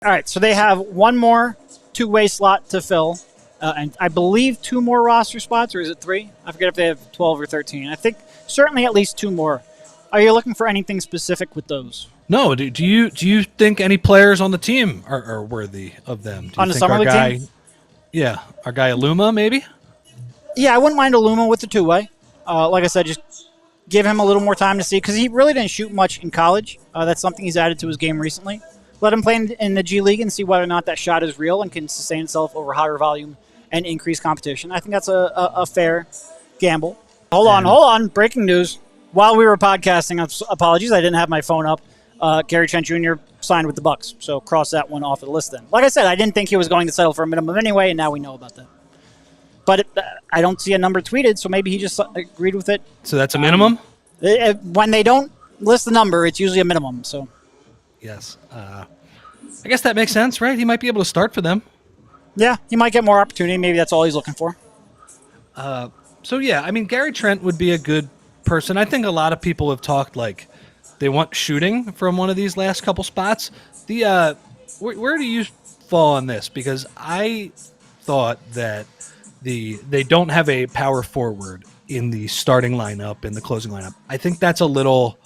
All right, so they have one more two-way slot to fill, and I believe 2 more roster spots, or is it 3? I forget if they have 12 or 13. I think certainly at least 2 more. Are you looking for anything specific with those? No. Do you think any players on the team are worthy of them? Do you On the think summer our league guy, team? Yeah, our guy Aluma maybe? Yeah, I wouldn't mind Aluma with the two-way. Like I said, just give him a little more time to see, because he really didn't shoot much in college. That's something he's added to his game recently. Let him play in the G League and see whether or not that shot is real and can sustain itself over higher volume and increased competition. I think that's a fair gamble. Hold on. Breaking news. While we were podcasting, apologies, I didn't have my phone up. Gary Trent Jr. signed with the Bucks, so cross that one off of the list then. Like I said, I didn't think he was going to settle for a minimum anyway, and now we know about that. But I don't see a number tweeted, so maybe he just agreed with it. So that's a minimum? When they don't list the number, it's usually a minimum. So, yes. I guess that makes sense, right? He might be able to start for them. Yeah, he might get more opportunity. Maybe that's all he's looking for. So, yeah, I mean, Gary Trent would be a good person. I think a lot of people have talked like they want shooting from one of these last couple spots. Where do you fall on this? Because I thought that they don't have a power forward in the starting lineup, in the closing lineup. I think that's a little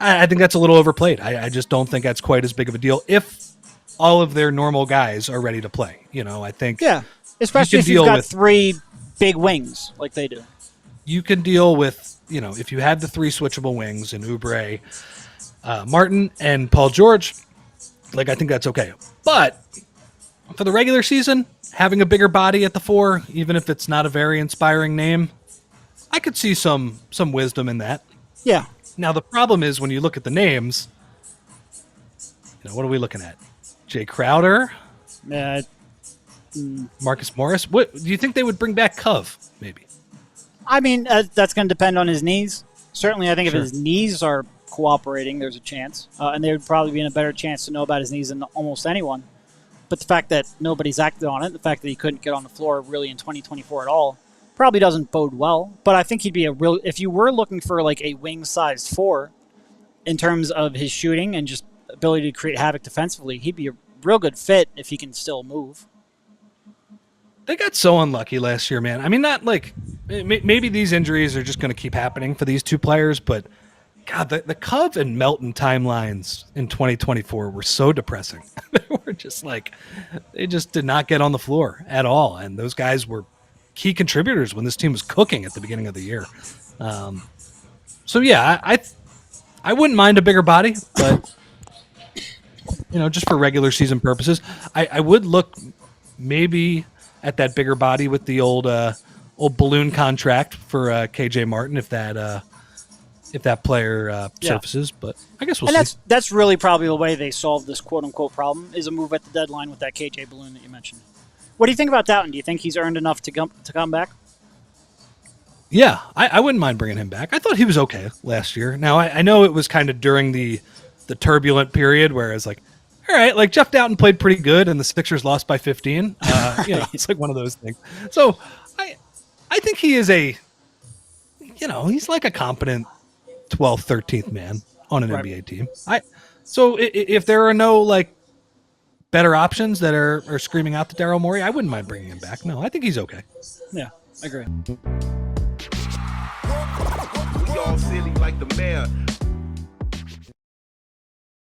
overplayed. I just don't think that's quite as big of a deal if all of their normal guys are ready to play. I think especially if you've got 3 big wings like they do. You can deal with, if you had the 3 switchable wings in Oubre, Martin, and Paul George, I think that's okay. But for the regular season, having a bigger body at the 4, even if it's not a very inspiring name, I could see some wisdom in that. Yeah. Now, the problem is when you look at the names, what are we looking at? Jay Crowder? Marcus Morris? What do you think they would bring back Cove, maybe? I mean, that's going to depend on his knees. Certainly, I think Sure. if his knees are cooperating, there's a chance. And they would probably be in a better chance to know about his knees than almost anyone. But the fact that nobody's acted on it, the fact that he couldn't get on the floor really in 2024 at all, probably doesn't bode well. But I think he'd be if you were looking for like a wing-sized 4 in terms of his shooting and just ability to create havoc defensively, he'd be a real good fit if he can still move. They got so unlucky last year, man. I mean, not like maybe these injuries are just going to keep happening for these 2 players, but God, the Cove and Melton timelines in 2024 were so depressing. They were just they just did not get on the floor at all. And those guys were key contributors when this team was cooking at the beginning of the year. So yeah, I wouldn't mind a bigger body, but just for regular season purposes, I would look maybe at that bigger body with the old balloon contract for KJ Martin if that player surfaces. But I guess we'll see. That's really probably the way they solve this quote-unquote problem is a move at the deadline with that KJ balloon that you mentioned. What do you think about that one? Do you think he's earned enough to come back? Yeah, I wouldn't mind bringing him back. I thought he was okay last year. Now, I know it was kind of during the turbulent period where it's all right, Jeff Doughton played pretty good and the Sixers lost by 15. It's one of those things. So I think he is he's like a competent 12th, 13th man on an NBA team. So if there are no better options that are screaming out to Daryl Morey, I wouldn't mind bringing him back. No, I think he's okay. Yeah, I agree. We all silly like the mayor.